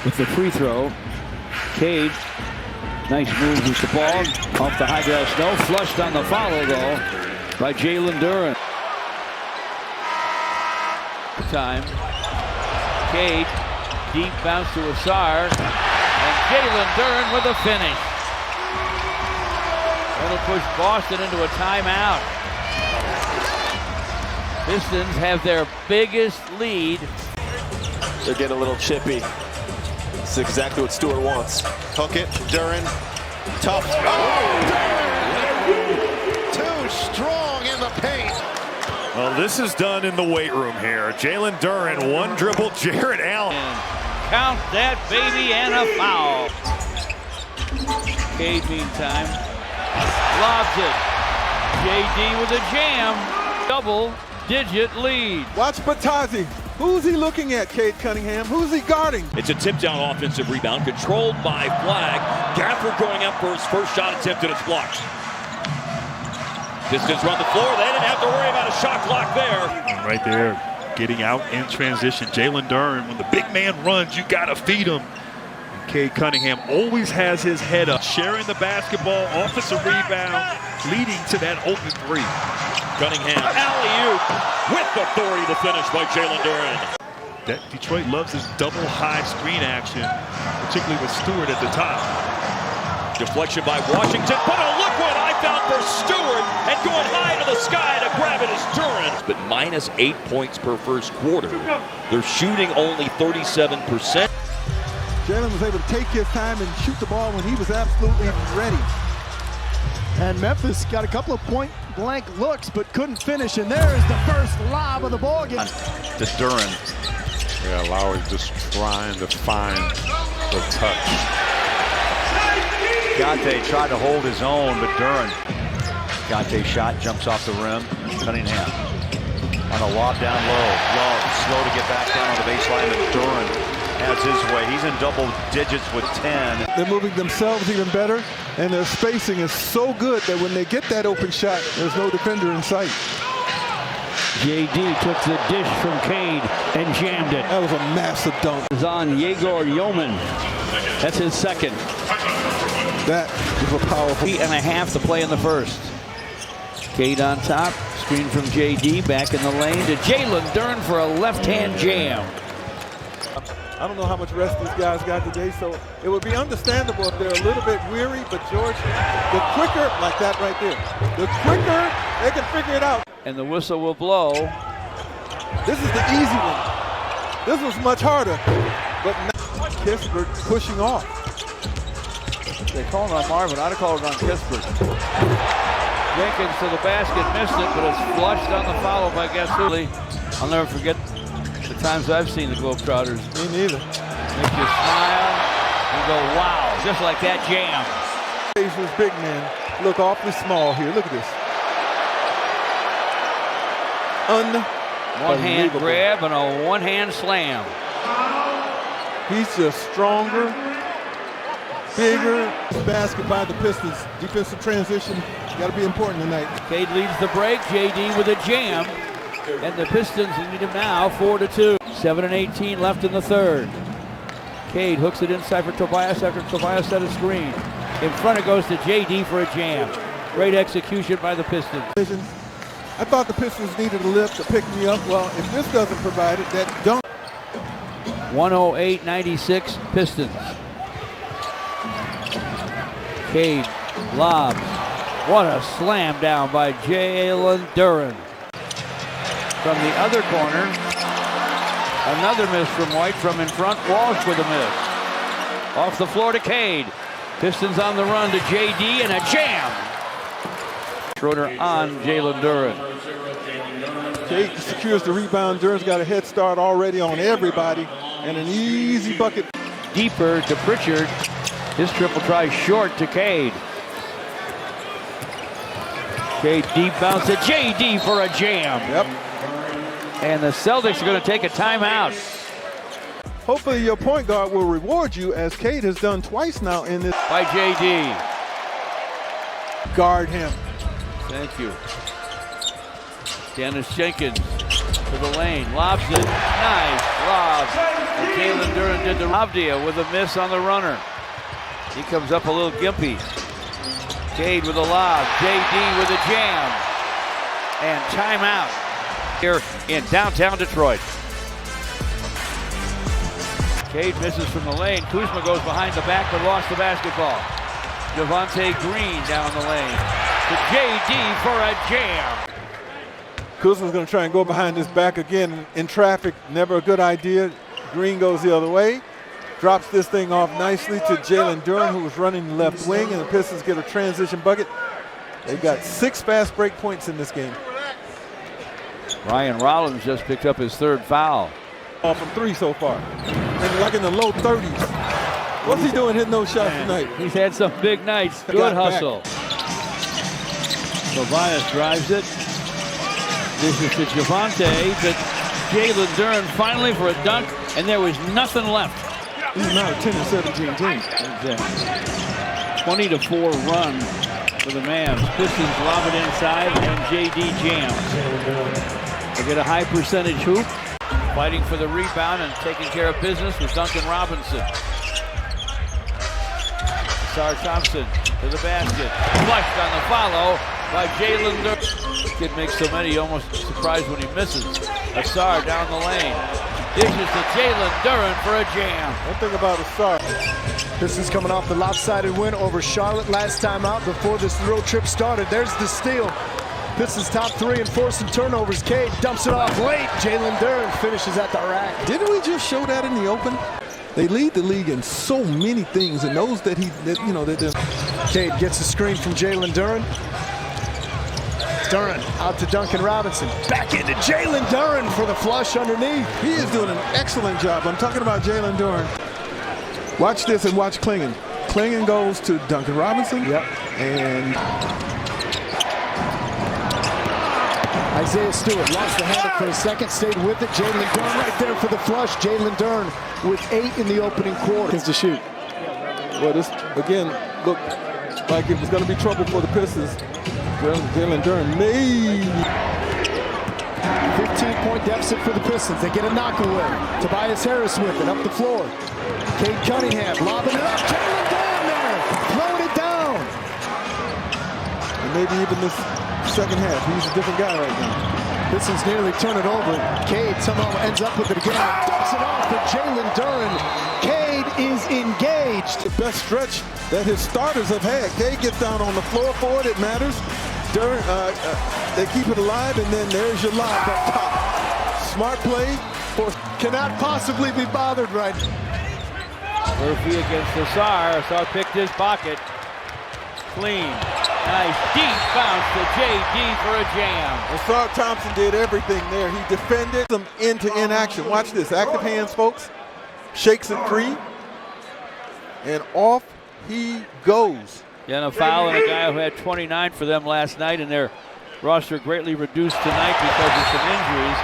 with the free throw. Cade, nice move with the ball. Off the high grass, no. Flushed on the follow, though, by Jalen Duren. Time. Cade, deep bounce to Asar. And Jalen Duren with a finish. That'll push Boston into a timeout. Pistons have their biggest lead. They're getting a little chippy. That's exactly what Stewart wants. Hook it, Duren, tough. Oh, too strong in the paint. Well, this is done in the weight room here. Jalen Duren, one dribble, Jarrett Allen. And count that baby and a foul. Cade, meantime, lobs it. JD with a jam. Double-digit lead. Watch Batazzi. Who's he looking at, Cade Cunningham? Who's he guarding? It's a tip-down offensive rebound controlled by Flag. Gafford going up for his first shot attempt, and it's blocked. Pistons run the floor. They didn't have to worry about a shot clock there. Right there, getting out in transition. Jalen Duren, when the big man runs, you got to feed him. And Cade Cunningham always has his head up, sharing the basketball, offensive rebound, leading to that open three. Cunningham, alley-oop with authority to finish by Jalen Duren. That Detroit loves his double high screen action, particularly with Stewart at the top. Deflection by Washington, but a look what I found for Stewart, and going high to the sky to grab it is Duren. But minus 8 points per first quarter. They're shooting only 37%. Jalen was able to take his time and shoot the ball when he was absolutely ready. And Memphis got a couple of point-blank looks, but couldn't finish. And there is the first lob of the ball game. To Duren. Yeah, Lowry just trying to find the touch. Gante tried to hold his own, but Duren. Gante shot, jumps off the rim. Cunningham on a lob down low. Love slow to get back down on the baseline, and Duren has his way. He's in double digits with 10. They're moving themselves even better, and their spacing is so good that when they get that open shot, there's no defender in sight. JD took the dish from Cade and jammed it. That was a massive dunk. It's on Yegor Yeoman. That's his second. That was a powerful. 3.5 to play in the first. Cade on top. Screen from JD. Back in the lane to Jalen Duren for a left-hand jam. I don't know how much rest these guys got today, so it would be understandable if they're a little bit weary, but George, the quicker, like that right there, the quicker they can figure it out. And the whistle will blow. This is the easy one. This was much harder, but now Kispert pushing off. They called on Marvin. I'd have called it on Kispert. Jenkins to the basket, missed it, but it's flushed on the follow by guess who? I'll never forget the times I've seen the Globetrotters. Me neither. Make you smile and go, wow, just like that jam. Pacers big man look awfully small here. Look at this. One-hand grab and a one-hand slam. He's just stronger, bigger. Basket by the Pistons. Defensive transition got to be important tonight. Cade leads the break. JD with a jam. And the Pistons lead him now 4-2. 7:18 left in the third. Cade hooks it inside for Tobias after Tobias set a screen. In front it goes to JD for a jam. Great execution by the Pistons. I thought the Pistons needed a lift to pick me up. Well, if this doesn't provide it, that don't. 108-96 Pistons. Cade lobs. What a slam down by Jalen Duren. From the other corner, another miss from White from in front. Walsh with a miss. Off the floor to Cade. Pistons on the run to JD and a jam. Schroeder on Jalen Duren. Cade secures the rebound. Duren's got a head start already on everybody and an easy bucket. Deeper to Pritchard. His triple try short to Cade. Cade deep bounce to JD for a jam. Yep. And the Celtics are going to take a timeout. Hopefully your point guard will reward you, as Cade has done twice now in this. By JD. Guard him. Thank you. Dennis Jenkins to the lane. Lobs it. Nice lob And Jalen Duren did the Avdia with a miss on the runner. He comes up a little gimpy. Cade with a lob. JD with a jam. And timeout here in downtown Detroit. Cade misses from the lane. Kuzma goes behind the back but lost the basketball. Javonte Green down the lane to JD for a jam. Kuzma's going to try and go behind his back again in traffic. Never a good idea. Green goes the other way. Drops this thing off nicely to Jalen Duren, who was running the left wing, and the Pistons get a transition bucket. They've got 6 fast break points in this game. Ryan Rollins just picked up his 3rd foul. Off from 3 so far. And like in the low 30s. What's he doing hitting those shots tonight? He's had some big nights. Good hustle. Tobias drives it. This is to Javonte, but Jalen Duren finally for a dunk, and there was nothing left. This is not a 10 and 17 team. Exactly. 20-4 run for the Mavs. Pistons lob it inside, and JD jams. They get a high percentage hoop. Fighting for the rebound and taking care of business with Duncan Robinson. Thompson to the basket. Flushed on the follow by Jalen Duren. Kid makes so many, almost surprised when he misses. Asar down the lane. Dishes to Jalen Duren for a jam. One thing about Asar. Pistons coming off the lopsided win over Charlotte last time out before this road trip started. There's the steal. Pistons top 3 and forcing turnovers. Cade dumps it off late. Jalen Duren finishes at the rack. Didn't we just show that in the open? They lead the league in so many things, and those that Cade gets a screen from Jalen Duren. Duren out to Duncan Robinson. Back into Jalen Duren for the flush underneath. He is doing an excellent job. I'm talking about Jalen Duren. Watch this and watch Klingon. Klingon goes to Duncan Robinson. Yep. And Isaiah Stewart lost the handle for a second, stayed with it. Jalen Duren right there for the flush. Jalen Duren with 8 in the opening quarter. To shoot. Well, this again looked like it was going to be trouble for the Pistons. Jalen Duren made 15-point deficit for the Pistons. They get a knockaway. Tobias Harris with it up the floor. Cade Cunningham lobbing it up. Jalen Duren there, throwing it down. And maybe even this second half, he's a different guy right now. Pistons nearly turn it over. Cade somehow ends up with it again. Dumps it off for Jalen Duren. Cade is engaged. The best stretch that his starters have had. Cade gets down on the floor for it. It matters. Duren, they keep it alive, and then there's your lob up top. Smart play. Cannot possibly be bothered right. Murphy against Asar. Asar picked his pocket. Clean. Nice deep bounce to JD for a jam. Asar Thompson did everything there. He defended them end-to-end action. Watch this. Active hands, folks. Shakes it free. And off he goes. Yeah, and a foul on a guy who had 29 for them last night, and their roster greatly reduced tonight because of some injuries.